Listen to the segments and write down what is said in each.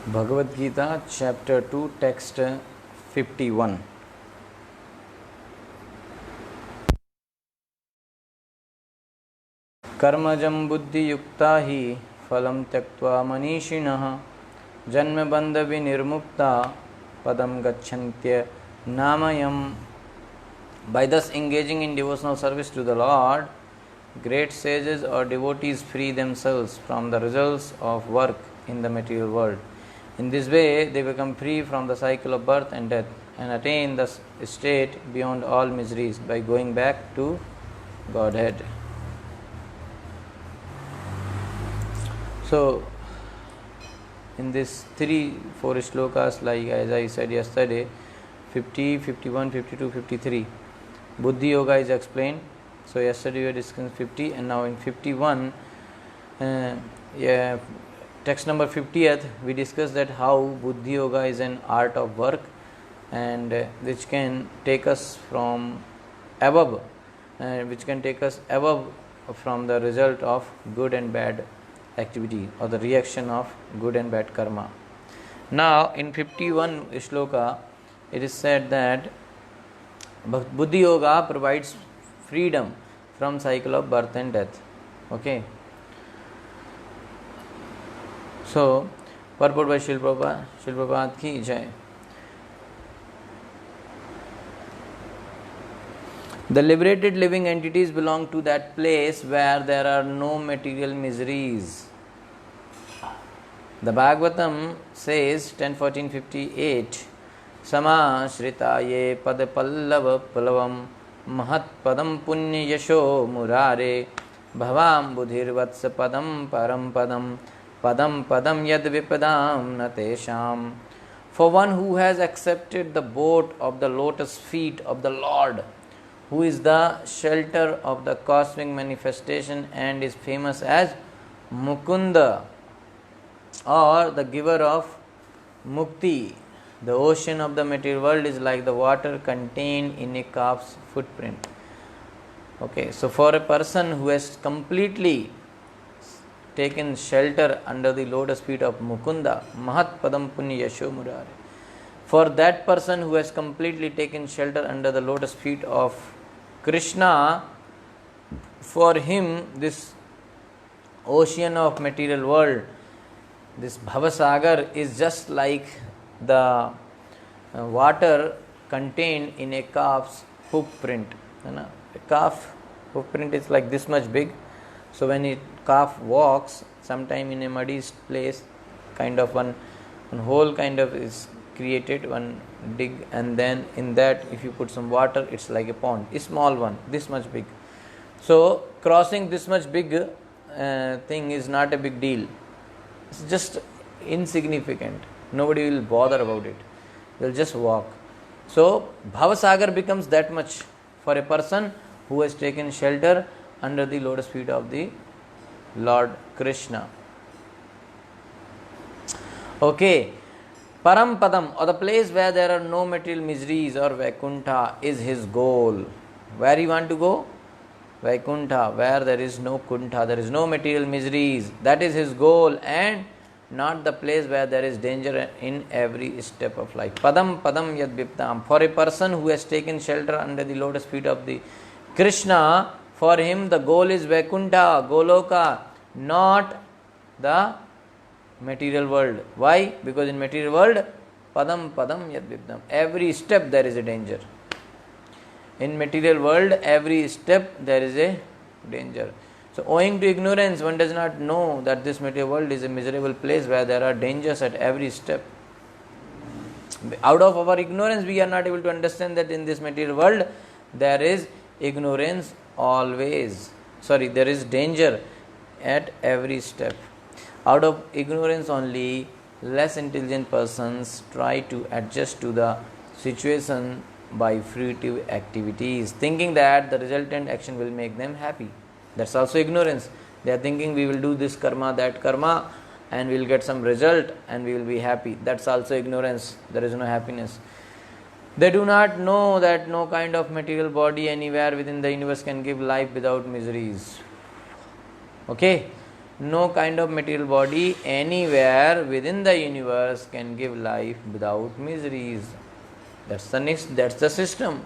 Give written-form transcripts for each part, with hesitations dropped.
Bhagavad Gita, Chapter 2, Text 51. कर्मजं बुद्धियुक्ता हि फलं त्यक्त्वा मनीषिणः जन्मबन्धविनिर्मुक्ता padam gacchantya namayam. By thus engaging in devotional service to the Lord, great sages or devotees free themselves from the results of work in the material world. In this way, they become free from the cycle of birth and death and attain the state beyond all miseries by going back to Godhead. So, in these 3-4 shlokas, like as I said yesterday, 50, 51, 52, 53, Buddhi Yoga is explained. So yesterday we were discussing 50 and now in 51, text number 50th, we discussed that how Buddhi Yoga is an art of work and which can take us from above, which can take us above from the result of good and bad activity or the reaction of good and bad karma. Now in 51 shloka, it is said that Buddhi Yoga provides freedom from cycle of birth and death. Okay. So, purport by Srila Prabhupada ki jai. The liberated living entities belong to that place where there are no material miseries. The Bhagavatam says 10.14.58 Sama Shritaye Pad Pallav Pallavam Mahat Padam Punya Yasho Murare Bhavam Budhirvatsa Padam Param Padam Padam Padam Yad Vipadam Natesham. For one who has accepted the boat of the lotus feet of the Lord, who is the shelter of the cosmic manifestation and is famous as Mukunda, or the giver of Mukti. The ocean of the material world is like the water contained in a calf's footprint. Okay, so for a person who has completely taken shelter under the lotus feet of Mukunda, Mahat Padam Punya Yasho Murare. For that person who has completely taken shelter under the lotus feet of Krishna, for him this ocean of material world, this Bhavasagar, is just like the water contained in a calf's hoof print. A calf hoof print is like this much big. So when a calf walks, sometime in a muddy place, kind of one hole kind of is created, one dig, and then in that if you put some water, it's like a pond, a small one, this much big. So crossing this much big thing is not a big deal. It's just insignificant. Nobody will bother about it. They'll just walk. So Bhavasagar becomes that much for a person who has taken shelter under the lotus feet of the Lord Krishna. Okay. Param Padam, or the place where there are no material miseries, or Vaikuntha, is his goal. Where you want to go? Vaikuntha, where there is no Kuntha, there is no material miseries. That is his goal, and not the place where there is danger in every step of life. Padam Padam Yad Viptam. For a person who has taken shelter under the lotus feet of the Krishna, for him the goal is Vaikuntha, Goloka, not the material world. Why? Because in material world, Padam Padam Yad Viptam. Every step there is a danger. In material world, every step there is a danger. So owing to ignorance, one does not know that this material world is a miserable place where there are dangers at every step. Out of our ignorance, we are not able to understand that in this material world, there is ignorance always. There is danger at every step. Out of ignorance only, less intelligent persons try to adjust to the situation by fruitive activities, thinking that the resultant action will make them happy. That's also ignorance. They are thinking we will do this karma, that karma, and we will get some result and we will be happy. That's also ignorance. There is no happiness. They do not know that no kind of material body anywhere within the universe can give life without miseries. Okay? no kind of material body anywhere within the universe can give life without miseries. That's the system.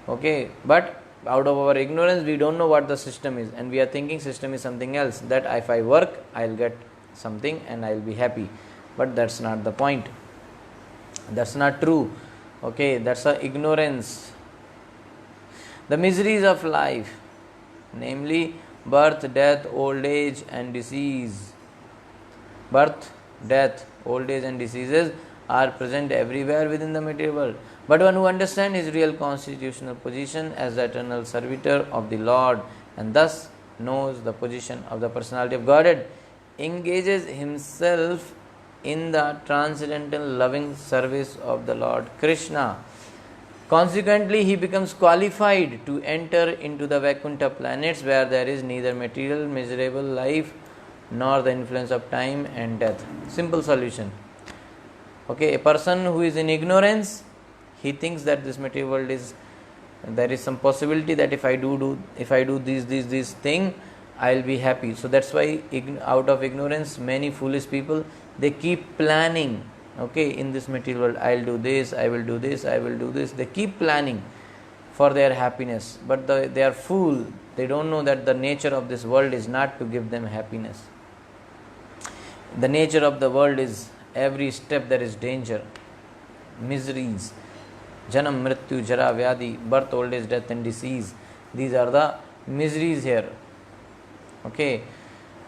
Okay, but out of our ignorance we don't know what the system is, and we are thinking system is something else, that if I work I'll get something and I'll be happy. But that's not the point. That's not true. Okay, that's a ignorance. The miseries of life, namely birth, death, old age and disease. Birth, death, old age and diseases are present everywhere within the material world. But one who understands his real constitutional position as the eternal servitor of the Lord, and thus knows the position of the personality of Godhead, engages himself in the transcendental loving service of the Lord Krishna. Consequently, he becomes qualified to enter into the Vaikuntha planets where there is neither material miserable life nor the influence of time and death. Simple solution. Okay, a person who is in ignorance, he thinks that this material world is, there is some possibility that if I do this thing, I'll be happy. So that's why out of ignorance, many foolish people, they keep planning. Okay, in this material world, I'll do this, I will do this, I will do this. They keep planning for their happiness, but they are fool. They don't know that the nature of this world is not to give them happiness. The nature of the world is every step there is danger, miseries, janam, mrityu, jara, vyadi, birth, old age, death and disease. These are the miseries here. Okay,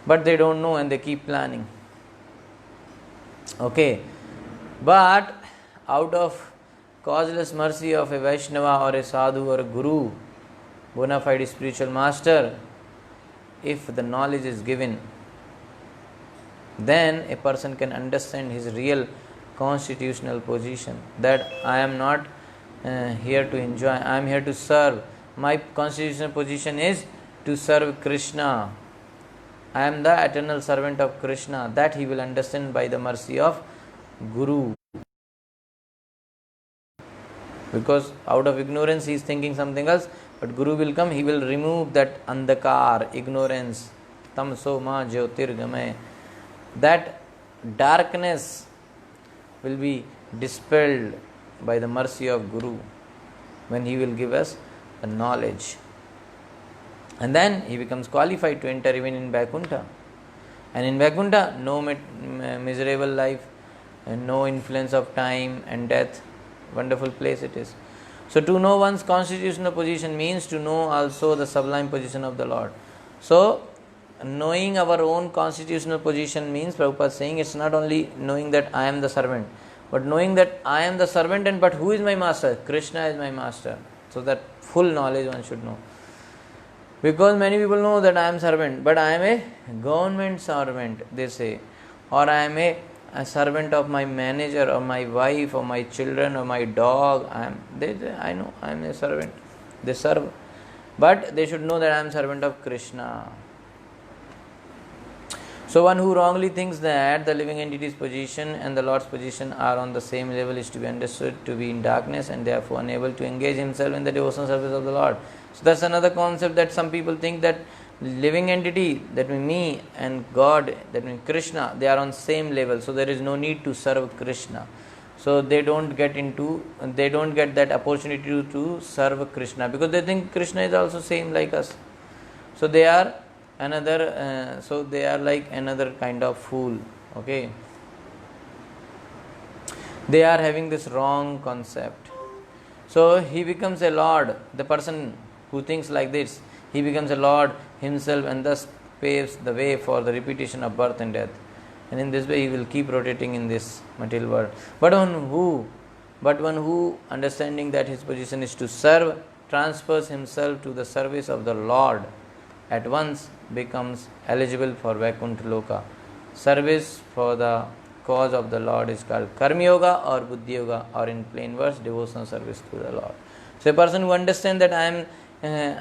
but they don't know and they keep planning. Okay, but out of causeless mercy of a Vaishnava or a sadhu or a guru, bona fide spiritual master, if the knowledge is given, then a person can understand his real constitutional position, that I am not here to enjoy, I am here to serve. My constitutional position is to serve Krishna. I am the eternal servant of Krishna. That he will understand by the mercy of Guru. Because out of ignorance he is thinking something else, but Guru will come, he will remove that andhakar, ignorance, tamso ma jyotirgamay. That darkness will be dispelled by the mercy of Guru when he will give us the knowledge. And then he becomes qualified to enter even in Vaikuntha. And in Vaikuntha, no miserable life, and no influence of time and death. Wonderful place it is. So to know one's constitutional position means to know also the sublime position of the Lord. So knowing our own constitutional position means, Prabhupada is saying, it's not only knowing that I am the servant, but knowing that I am the servant, and but who is my master? Krishna is my master. So that full knowledge one should know. Because many people know that I am servant, but I am a government servant, they say. Or I am a servant of my manager or my wife or my children or my dog. I know I am a servant. They serve. But they should know that I am servant of Krishna. So one who wrongly thinks that the living entity's position and the Lord's position are on the same level is to be understood to be in darkness and therefore unable to engage himself in the devotional service of the Lord. So that's another concept, that some people think that living entity, that means me, and God, that means Krishna, they are on same level. So there is no need to serve Krishna. So they don't get that opportunity to serve Krishna, because they think Krishna is also same like us. So they are like another kind of fool. Okay, they are having this wrong concept. So he becomes a lord. The person who thinks like this, he becomes a lord himself, and thus paves the way for the repetition of birth and death. And in this way he will keep rotating in this material world. But one who understanding that his position is to serve, transfers himself to the service of the Lord, at once becomes eligible for Vaikuntha Loka. Service for the cause of the Lord is called Karma Yoga or Buddhi Yoga, or in plain words, devotional service to the Lord. So a person who understands that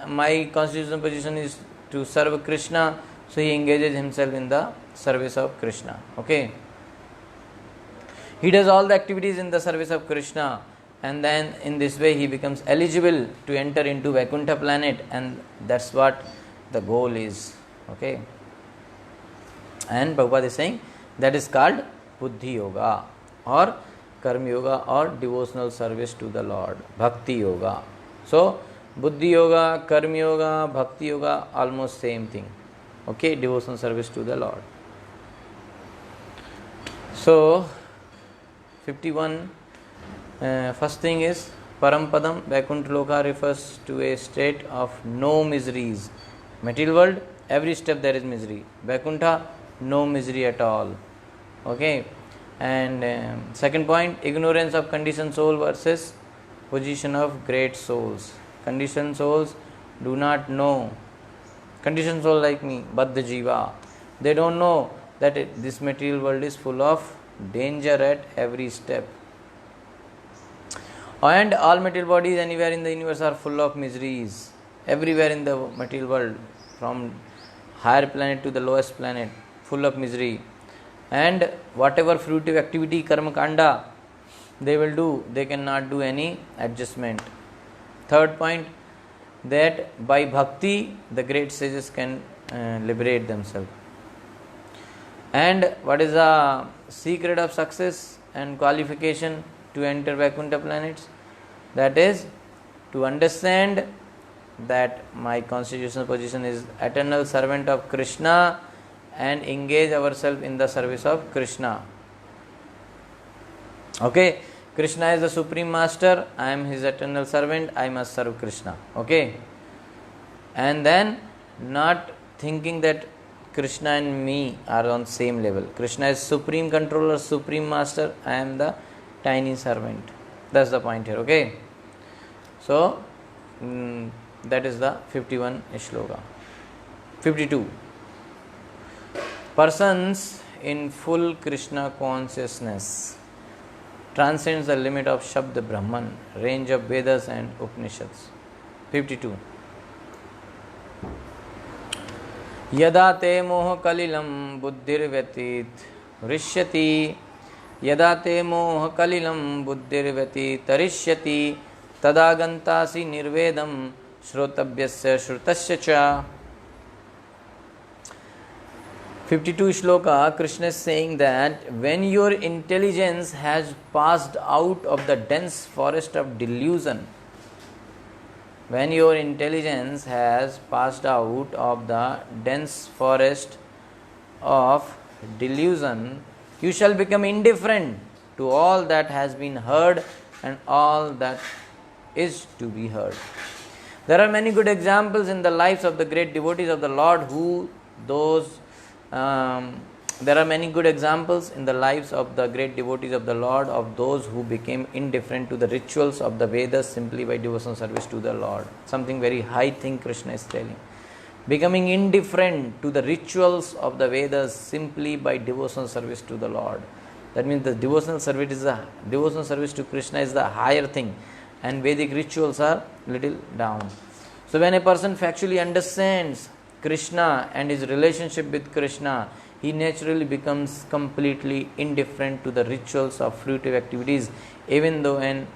my constitutional position is to serve Krishna, so he engages himself in the service of Krishna. Okay, he does all the activities in the service of Krishna, and then in this way he becomes eligible to enter into Vaikuntha planet, and that's what the goal is. Okay. And Prabhupada is saying that is called Buddhi Yoga or Karma Yoga or devotional service to the Lord, Bhakti Yoga. So, Buddhi Yoga, Karma Yoga, Bhakti Yoga, almost same thing. Okay, devotional service to the Lord. So, 51, first thing is Parampadam, Vaikuntha Loka refers to a state of no miseries. Material world, every step there is misery. Vaikuntha, no misery at all. Okay, and second point, ignorance of conditioned soul versus position of great souls. Conditioned souls do not know. Conditioned soul like me, Baddha Jiva, they don't know that this material world is full of danger at every step. And all material bodies anywhere in the universe are full of miseries. Everywhere in the material world, from higher planet to the lowest planet, full of misery. And whatever fruitive activity, karma kanda, they will do, they cannot do any adjustment. Third point, that by bhakti, the great sages can liberate themselves. And what is the secret of success and qualification to enter Vaikuntha planets? That is to understand that my constitutional position is eternal servant of Krishna and engage ourselves in the service of Krishna. Okay, Krishna is the supreme master, I am his eternal servant, I must serve Krishna. Okay, and then not thinking that Krishna and me are on same level. Krishna is supreme controller, supreme master, I am the tiny servant. That's the point here. Okay, so that is the 51 shloka. 52. Persons in full Krishna consciousness transcends the limit of Shabda Brahman, range of Vedas and Upanishads. 52. Yada te moha kalilam buddhir vyatit rishyati, yada te moha kalilam buddhir vyatit tarishyati, tada gantasi nirvedam shrotavyasya shrutasya cha. 52 shloka, Krishna is saying that when your intelligence has passed out of the dense forest of delusion, when your intelligence has passed out of the dense forest of delusion, you shall become indifferent to all that has been heard and all that is to be heard. There are many good examples in the lives of the great devotees of the Lord there are many good examples in the lives of the great devotees of the Lord of those who became indifferent to the rituals of the Vedas simply by devotional service to the Lord. Something very high thing Krishna is telling. Becoming indifferent to the rituals of the Vedas simply by devotional service to the Lord. That means the devotional service to Krishna is the higher thing, and Vedic rituals are little down. So when a person factually understands Krishna and his relationship with Krishna, he naturally becomes completely indifferent to the rituals of fruitive activities, even though an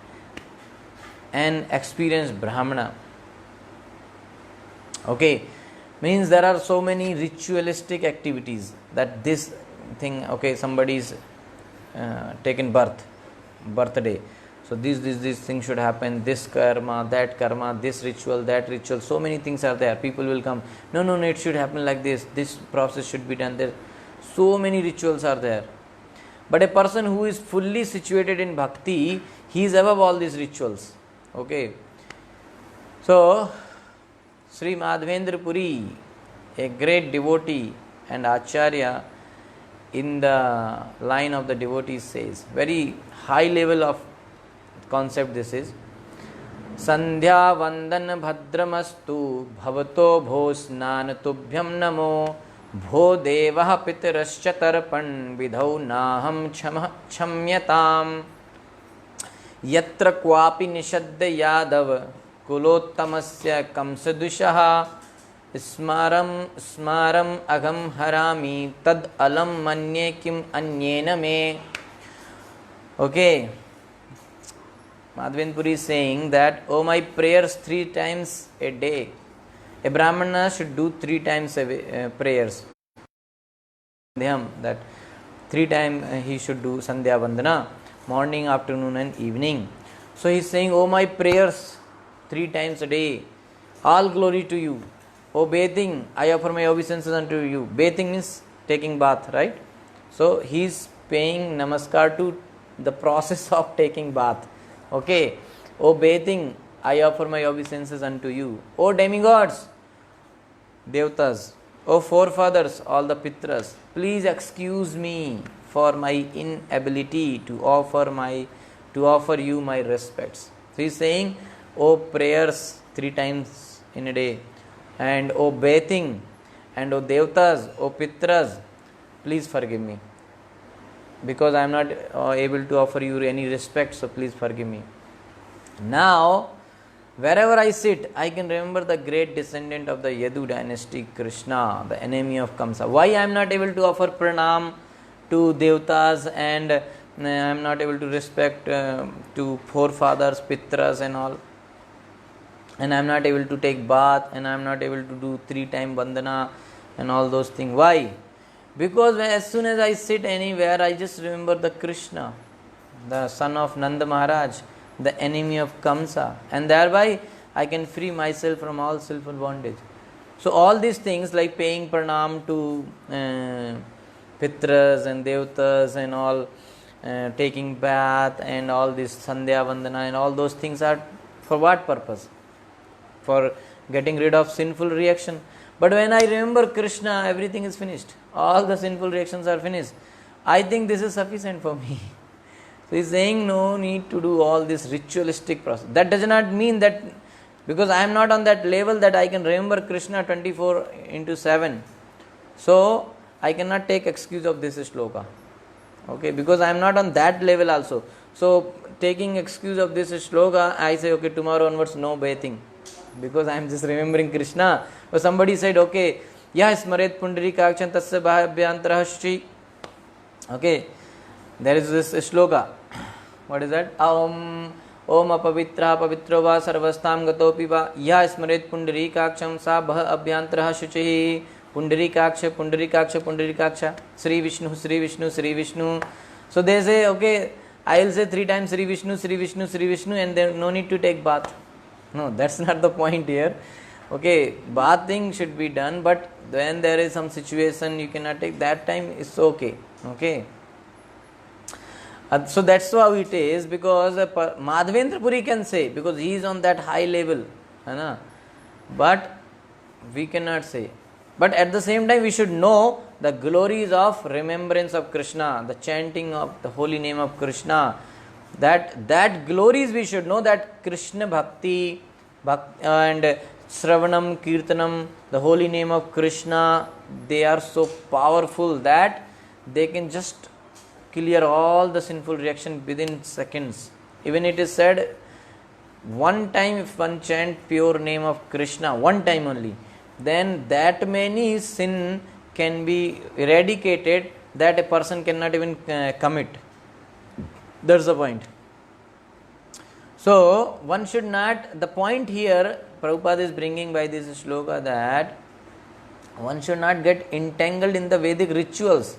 experienced Brahmana. Okay, means there are so many ritualistic activities that this thing, okay, somebody's taken birthday. So this thing should happen, this karma, this ritual, that ritual, so many things are there. People will come, no, it should happen like this process should be done there. So many rituals are there. But a person who is fully situated in bhakti, he is above all these rituals. Okay. So, Sri Madhavendra Puri, a great devotee and acharya in the line of the devotees, says, very high level of concept this is. Sandhya vandan bhadramastu bhavato bho snan tubhyam namo bho devah pitarascha tarpan vidhau naham chamyatam yatra kvapi nishadya yadav kulottamasya kamsadushaha smaram agam harami tad alam manye kim anyena me. Okay, Madhavendra Puri is saying that, oh, my prayers 3 times a day. A Brahmana should do 3 times prayers. that 3 times he should do Sandhya Vandana, morning, afternoon and evening. So he is saying, oh my prayers 3 times a day, all glory to you. Oh bathing, I offer my obeisances unto you. Bathing means taking bath, right? So he is paying namaskar to the process of taking bath. Okay. Oh bathing, I offer my obeisances unto you. Oh demigods, Devtas, O forefathers, all the Pitras, please excuse me for my inability to offer you my respects. So he is saying, O prayers 3 times in a day, and O bathing, and O Devtas, O Pitras, please forgive me, because I am not able to offer you any respect, so please forgive me. Now, wherever I sit, I can remember the great descendant of the Yadu dynasty, Krishna, the enemy of Kamsa. Why I am not able to offer pranam to Devtas, and I am not able to respect to forefathers, Pitras and all, and I am not able to take bath, and I am not able to do 3-time Vandana and all those things. Why? Because as soon as I sit anywhere, I just remember the Krishna, the son of Nanda Maharaj, the enemy of Kamsa, and thereby I can free myself from all sinful bondage. So all these things like paying pranam to Pitras and Devtas and all, taking bath and all this Sandhya Vandana and all those things are for what purpose? For getting rid of sinful reaction. But when I remember Krishna, everything is finished. All the sinful reactions are finished. I think this is sufficient for me. So he is saying no need to do all this ritualistic process. That does not mean that because I am not on that level that I can remember Krishna 24/7. So I cannot take excuse of this shloka. Okay, because I am not on that level also. So taking excuse of this shloka, I say okay, tomorrow onwards no bathing, because I am just remembering Krishna. Or somebody said, okay, yah smaret pundarikaksham tasya bhavyantara shri. Okay, there is this shloka. What is that? Om apavitra pavitro va sarvastam gatopi va yah smaret pundarikaksham sa bha abhyantara shuchi. Pundarikaksha, Pundarikaksha, Pundarikaksha, Sri Vishnu, Sri Vishnu, Sri Vishnu. So they say, okay, I will say 3 times Sri Vishnu, Sri Vishnu, Sri Vishnu, and then no need to take bath. No, that's not the point here. Okay, bathing should be done, but when there is some situation you cannot take, that time it's okay. Okay. So that's how it is, because Madhavendra Puri can say, because he is on that high level. But we cannot say. But at the same time, we should know the glories of remembrance of Krishna, the chanting of the holy name of Krishna. That glories we should know, that Krishna Bhakti and Shravanam, Kirtanam, the holy name of Krishna, they are so powerful that they can just clear all the sinful reaction within seconds. Even it is said, one time if one chant pure name of Krishna, one time only, then that many sin can be eradicated that a person cannot even commit. That's the point. So one should not, the point here Prabhupada is bringing by this shloka, that one should not get entangled in the Vedic rituals,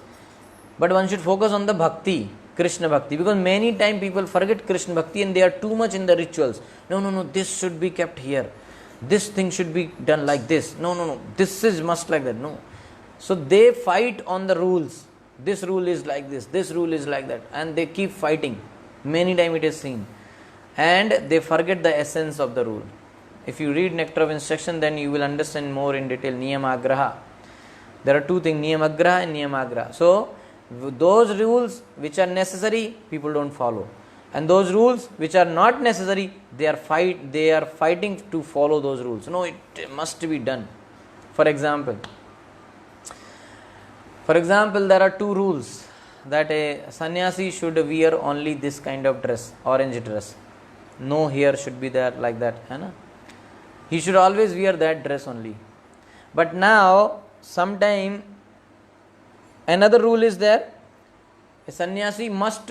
but one should focus on the bhakti, Krishna bhakti, because many times people forget Krishna bhakti and they are too much in the rituals. No, this should be kept here. This thing should be done like this. No, this is must like that. No. So they fight on the rules. This rule is like this rule is like that, and they keep fighting. Many times it is seen. And they forget the essence of the rule. If you read Nectar of Instruction, then you will understand more in detail. Niyamagraha. There are two things, Niyamagraha and Niyamagraha. So those rules which are necessary, people don't follow. And those rules which are not necessary, they are fighting to follow those rules. No, it must be done. For example, there are two rules, that a sannyasi should wear only this kind of dress, orange dress. No hair should be there like that. He should always wear that dress only. But now, sometime another rule is there. A sannyasi must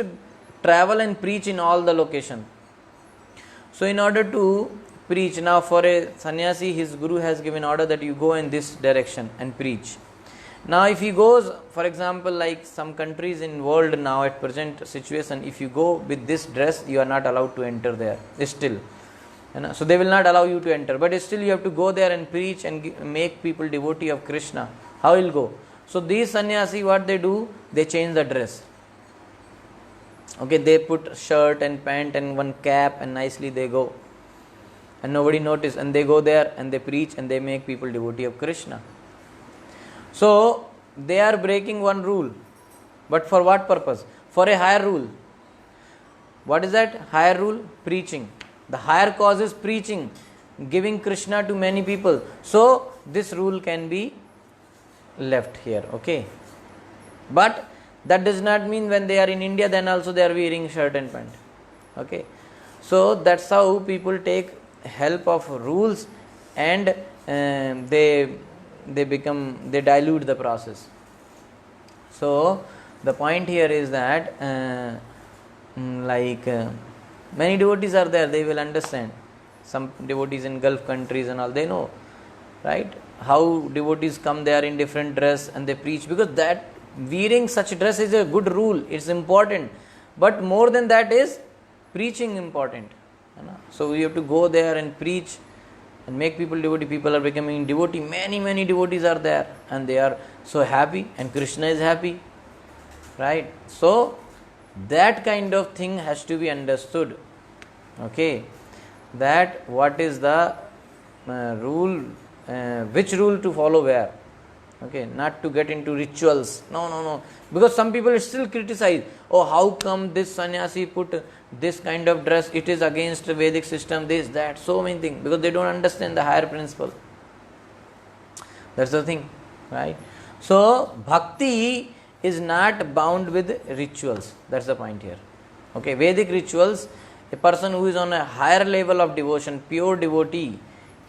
travel and preach in all the location. So in order to preach, now for a sannyasi, his guru has given order that you go in this direction and preach. Now if he goes, for example, like some countries in world now at present situation, if you go with this dress, you are not allowed to enter there still. So they will not allow you to enter, but still you have to go there and preach and make people devotee of Krishna. How will go? So these sannyasi, what they do, they change the dress. Okay, they put shirt and pant and one cap and nicely they go. And nobody notice, and they go there and they preach and they make people devotee of Krishna. So they are breaking one rule, but for what purpose? For a higher rule. What is that higher rule? Preaching. The higher cause is preaching, giving Krishna to many people. So this rule can be left here, okay. But that does not mean when they are in India, then also they are wearing shirt and pant, okay. So that's how people take help of rules and they dilute the process. So the point here is that many devotees are there, they will understand. Some devotees in Gulf countries and all, they know, right, how devotees come there in different dress and they preach, because that wearing such dress is a good rule, it's important, but more than that is preaching important. So we have to go there and preach and make people devotee. People are becoming devotee. Many devotees are there and they are so happy and Krishna is happy, right? So that kind of thing has to be understood, okay, that what is the rule, which rule to follow where, okay, not to get into rituals. No, because some people still criticize, oh, how come this sannyasi put this kind of dress, it is against the Vedic system, this, that, so many things, because they don't understand the higher principle. That's the thing, right? So bhakti is not bound with rituals. That's the point here, okay. Vedic rituals, a person who is on a higher level of devotion, pure devotee,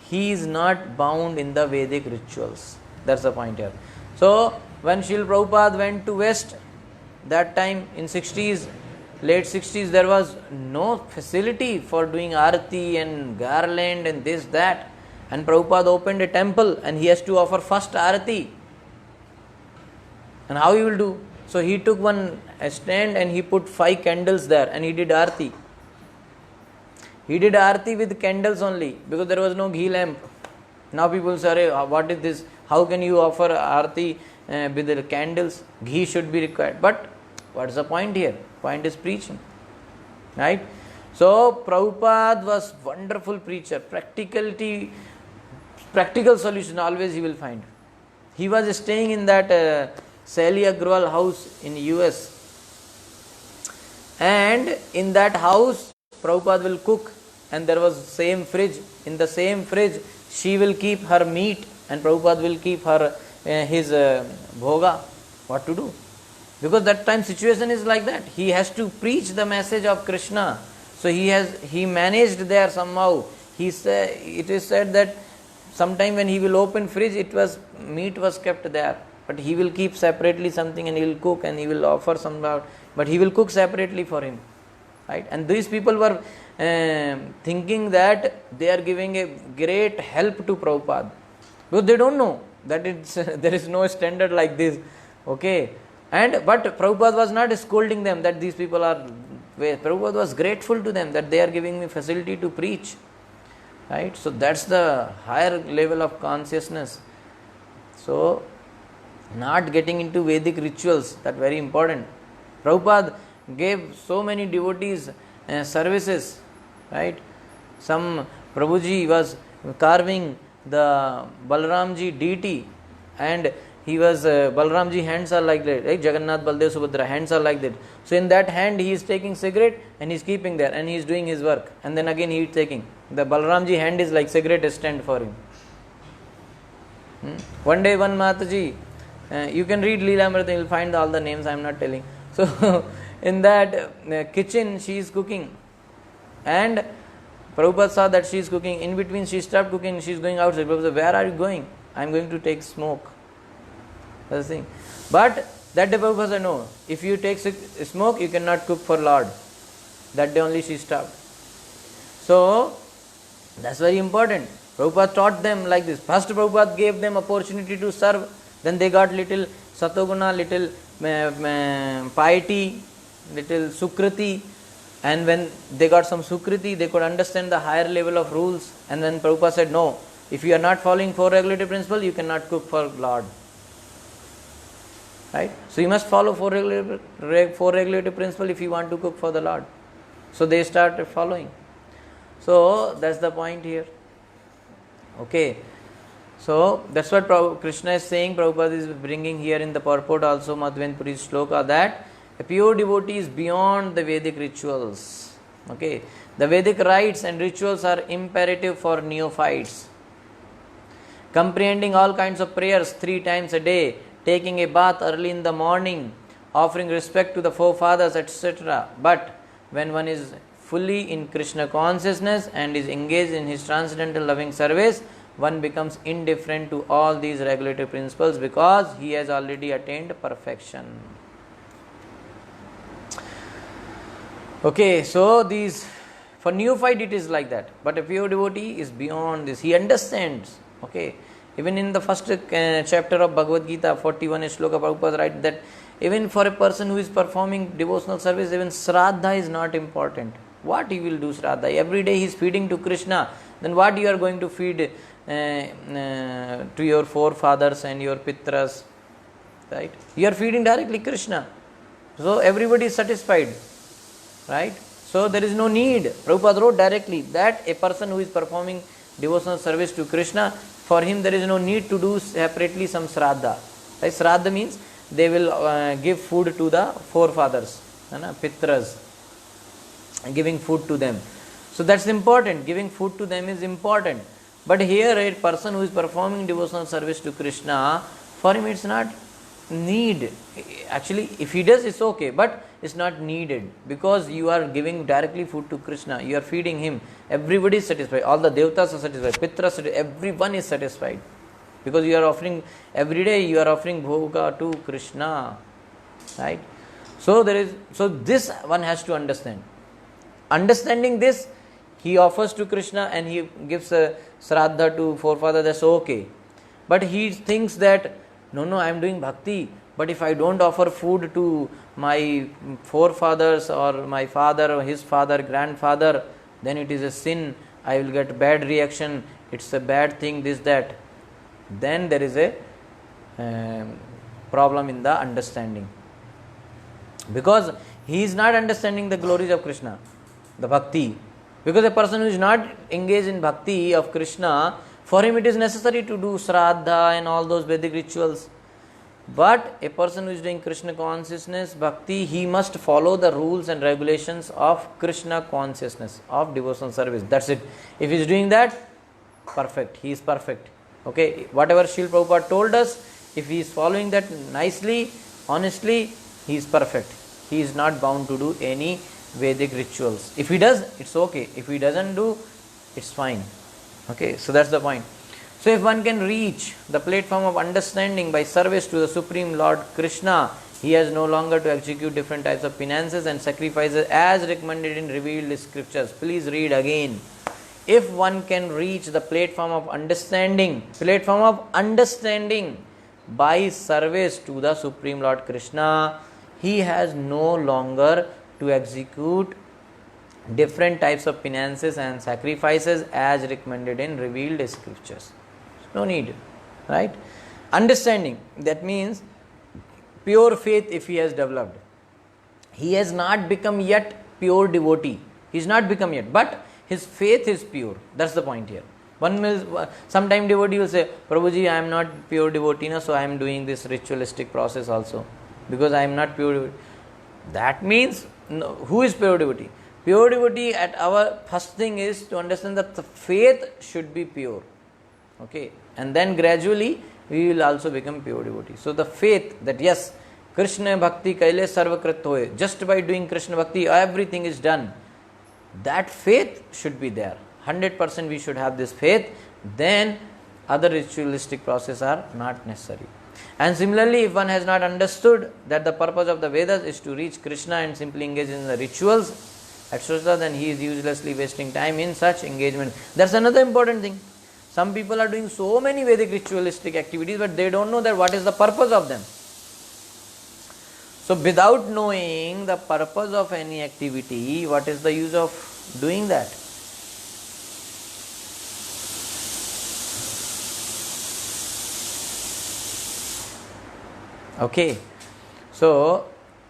he is not bound in the Vedic rituals. That's the point here. So when Srila Prabhupada went to West, that time in 60s, late 60s, there was no facility for doing arati and garland and this, that. And Prabhupada opened a temple and he has to offer first arati. And how he will do? So he took a stand and he put 5 candles there and he did arati. He did arati with candles only, because there was no ghee lamp. Now people say, what is this? How can you offer arati with the candles? Ghee should be required. But what is the point here? Point is preaching, right? So Prabhupada was wonderful preacher. Practical solution always he will find. He was staying in that Sally Agrawal house in US, and in that house Prabhupada will cook, and there was same fridge. In the same fridge she will keep her meat and Prabhupada will keep her his bhoga. What to do? Because that time situation is like that. He has to preach the message of Krishna. So he managed there somehow. It is said that sometime when he will open fridge, meat was kept there. But he will keep separately something and he will cook and he will offer some out. But he will cook separately for him. Right? And these people were thinking that they are giving a great help to Prabhupada. Because they don't know that there is no standard like this. Okay. But Prabhupada was not scolding them that these people are. Prabhupada was grateful to them that they are giving me facility to preach. Right? So that's the higher level of consciousness. So not getting into Vedic rituals, that very important. Prabhupada gave so many devotees services. Right? Some Prabhuji was carving the Balramji deity, and he was Balramji hands are like that, right? Jagannath, Baldev, Subhadra hands are like that. So in that hand he is taking cigarette and he is keeping there and he is doing his work, and then again he is taking. The Balramji hand is like cigarette stand for him. One day one Mataji, you can read Leelamrita, you will find all the names, I am not telling. So in that kitchen she is cooking, and Prabhupada saw that she is cooking. In between she stopped cooking, she is going outside. Prabhupada said, where are you going? I am going to take smoke. That's the thing. But that day Prabhupada said, no, if you take smoke, you cannot cook for Lord. That day only she stopped. So that's very important. Prabhupada taught them like this. First Prabhupada gave them opportunity to serve Then they got little satoguna, little piety, little sukriti, and when they got some sukriti, they could understand the higher level of rules. And then Prabhupada said, no, if you are not following 4 regulative principles, you cannot cook for Lord. Right? So you must follow 4 regulative principles if you want to cook for the Lord. So they started following. So that's the point here. Okay. So that's what Krishna is saying. Prabhupada is bringing here in the purport also, Madhven Puri's shloka, that a pure devotee is beyond the Vedic rituals. Okay. The Vedic rites and rituals are imperative for neophytes. Comprehending all kinds of prayers 3 times a day, taking a bath early in the morning, offering respect to the forefathers, etc. But when one is fully in Krishna consciousness and is engaged in his transcendental loving service, one becomes indifferent to all these regulative principles because he has already attained perfection. Okay, so these, for neophyte it is like that, but a pure devotee is beyond this. He understands. Okay, even in the first chapter of Bhagavad Gita, 41 shloka, Prabhupada writes that even for a person who is performing devotional service, even Shraddha is not important. What he will do Shraddha? Every day he is feeding to Krishna. Then what you are going to feed to your forefathers and your pitras? Right? You are feeding directly Krishna. So everybody is satisfied. Right? So there is no need. Prabhupada wrote directly that a person who is performing devotional service to Krishna, for him there is no need to do separately some Shraddha. Right? Shraddha means they will give food to the forefathers, pitras, giving food to them. So that's important. Giving food to them is important. But here a person who is performing devotional service to Krishna, for him it's not need. Actually, if he does, it's okay, but it's not needed, because you are giving directly food to Krishna. You are feeding him. Everybody is satisfied. All the devatas are satisfied. Pitras, everyone is satisfied. Because you are offering, every day you are offering bhoga to Krishna. Right? So this one has to understand. Understanding this, he offers to Krishna and he gives a Shraddha to forefather, that's okay. But he thinks that, no, I am doing bhakti, but if I don't offer food to my forefathers or my father or his father, grandfather, then it is a sin, I will get bad reaction, it's a bad thing, this, that. Then there is a problem in the understanding. Because he is not understanding the glories of Krishna, the bhakti. Because a person who is not engaged in bhakti of Krishna, for him it is necessary to do Shraddha and all those Vedic rituals. But a person who is doing Krishna consciousness, bhakti, he must follow the rules and regulations of Krishna consciousness, of devotional service. That's it. If he is doing that, perfect. He is perfect. Okay, whatever Srila Prabhupada told us, if he is following that nicely, honestly, he is perfect. He is not bound to do any Vedic rituals. If he does, it's okay. If he doesn't do, it's fine. Okay, so that's the point. So if one can reach the platform of understanding by service to the Supreme Lord Krishna, he has no longer to execute different types of penances and sacrifices as recommended in revealed scriptures. Please read again. If one can reach the platform of understanding by service to the Supreme Lord Krishna, he has no longer to execute different types of penances and sacrifices as recommended in revealed scriptures. No need, right? Understanding, that means pure faith if he has developed. He has not become yet pure devotee. He is not become yet, but his faith is pure. That's the point here. Sometime devotee will say, Prabhuji, I am not pure devotee, so I am doing this ritualistic process also, because I am not pure devotee. That means, no, who is pure devotee? Pure devotee, at our first thing is to understand that the faith should be pure. Okay, and then gradually we will also become pure devotee. So the faith that yes, Krishna bhakti kaile sarvakrit hoye, just by doing Krishna bhakti everything is done. That faith should be there. 100% we should have this faith. Then other ritualistic processes are not necessary. And similarly, if one has not understood that the purpose of the Vedas is to reach Krishna and simply engage in the rituals, etc., then he is uselessly wasting time in such engagement. That's another important thing. Some people are doing so many Vedic ritualistic activities, but they don't know that what is the purpose of them. So without knowing the purpose of any activity, what is the use of doing that? Okay, so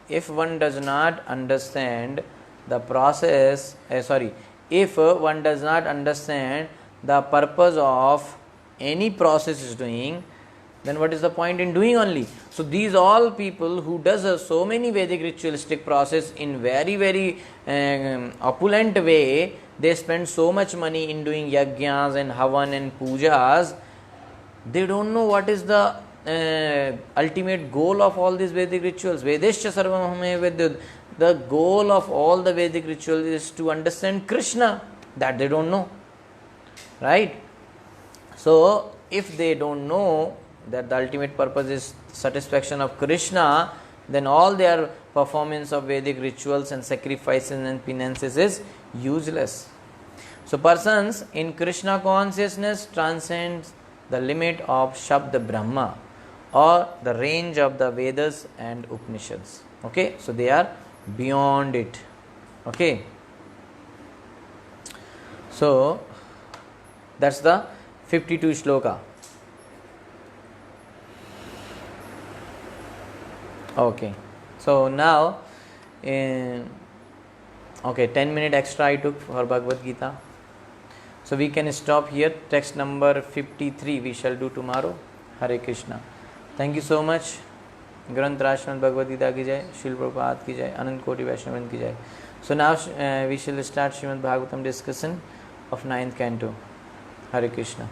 if one does not understand the process, if one does not understand the purpose of any process is doing, then what is the point in doing only? So these all people who does so many Vedic ritualistic process in very opulent way, they spend so much money in doing yajnas and havan and pujas, they don't know what is the ultimate goal of all these Vedic rituals. Vedescha sarvam Vidyut. The goal of all the Vedic rituals is to understand Krishna. That they don't know. Right? So, if they don't know that the ultimate purpose is satisfaction of Krishna, then all their performance of Vedic rituals and sacrifices and penances is useless. So, persons in Krishna consciousness transcends the limit of Shabda Brahma or the range of the Vedas and Upanishads. Okay, so they are beyond it. Okay, so that's the 52 shloka. Okay, so now 10 minute extra I took for Bhagavad Gita. So we can stop here. Text number 53 we shall do tomorrow. Hare Krishna. Thank you so much. ग्रंथ राज श्रीमद् भगवद गीता की जय, श्रील प्रभुपाद की जय, अनंत कोटि वैष्णववृंद की जय. So now we shall start Srimad Bhagavatam discussion of 9th canto. Hare Krishna.